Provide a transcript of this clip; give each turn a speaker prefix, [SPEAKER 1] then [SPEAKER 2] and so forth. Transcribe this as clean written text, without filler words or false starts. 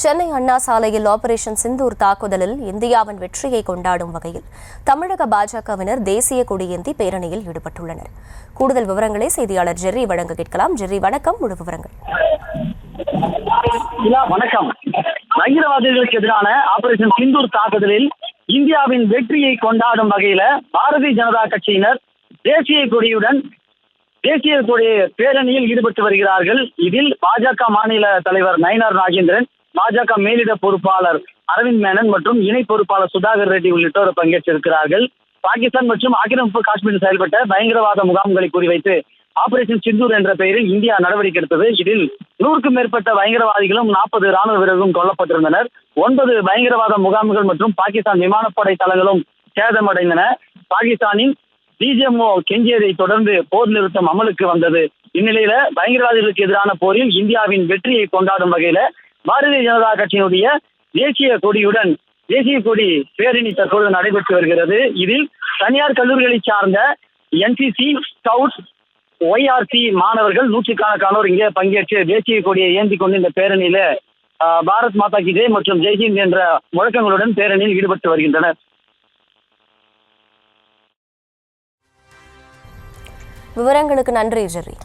[SPEAKER 1] சென்னை அண்ணா சாலையில் ஆபரேஷன் சிந்தூர் தாக்குதலில் இந்தியாவின் வெற்றியை கொண்டாடும் வகையில் தமிழக பாஜகவினர் தேசிய கொடியேந்தி பேரணியில் ஈடுபட்டுள்ளனர். கூடுதல் விவரங்களை செய்தியாளர் ஜெர்ரி வழங்க கேட்கலாம். ஜெர்ரி, வணக்கம். முழு விவரங்கள்.
[SPEAKER 2] வணக்கம். பயங்கரவாதிகளுக்கு எதிரான ஆபரேஷன் சிந்தூர் தாக்குதலில் இந்தியாவின் வெற்றியை கொண்டாடும் வகையில பாரதிய ஜனதா கட்சியினர் தேசிய கொடியுடன் தேசிய கொடி பேரணியில் ஈடுபட்டு வருகிறார்கள். இதில் பாஜக மாநில தலைவர் நயினார் நாகேந்திரன், பாஜக மேலிட பொறுப்பாளர் அரவிந்த் மேனன் மற்றும் இணை பொறுப்பாளர் சுதாகர் ரெட்டி உள்ளிட்டோர் பங்கேற்றிருக்கிறார்கள். பாகிஸ்தான் மற்றும் ஆக்கிரமிப்பு காஷ்மீரில் செயல்பட்ட பயங்கரவாத முகாம்களை குறிவைத்து ஆபரேஷன் சிந்தூர் என்ற பெயரில் இந்தியா நடவடிக்கை எடுத்தது. இதில் 100க்கும் மேற்பட்ட பயங்கரவாதிகளும் 40 ராணுவ வீரர்களும் கொல்லப்பட்டிருந்தனர். 9 பயங்கரவாத முகாம்கள் மற்றும் பாகிஸ்தான் விமானப்படை தளங்களும் சேதமடைந்தன. பாகிஸ்தானின் டிஜிஎம்ஓ கெஞ்சியதை தொடர்ந்து போர் நிறுத்தம் அமலுக்கு வந்தது. இந்நிலையில பயங்கரவாதிகளுக்கு எதிரான போரில் இந்தியாவின் வெற்றியை கொண்டாடும் வகையில பாரதிய ஜனதா கட்சியினுடைய தேசிய கொடியுடன் தேசிய கொடி பேரணி தற்போது நடைபெற்று வருகிறது. இதில் தனியார் கல்லூரிகளை சார்ந்த NCC, ஸ்கவுட்ஸ், YRC மாணவர்கள் 100கணக்கானோர் இங்கே பங்கேற்று தேசிய கொடியை ஏந்தி கொண்டு இந்த பேரணியில பாரத் மாதா கி ஜெய் மற்றும் ஜெய்ஹிந்த் என்ற முழக்கங்களுடன் பேரணியில் ஈடுபட்டு வருகின்றனர்.
[SPEAKER 1] விவரங்களுக்கு நன்றி ஜெர்ரி.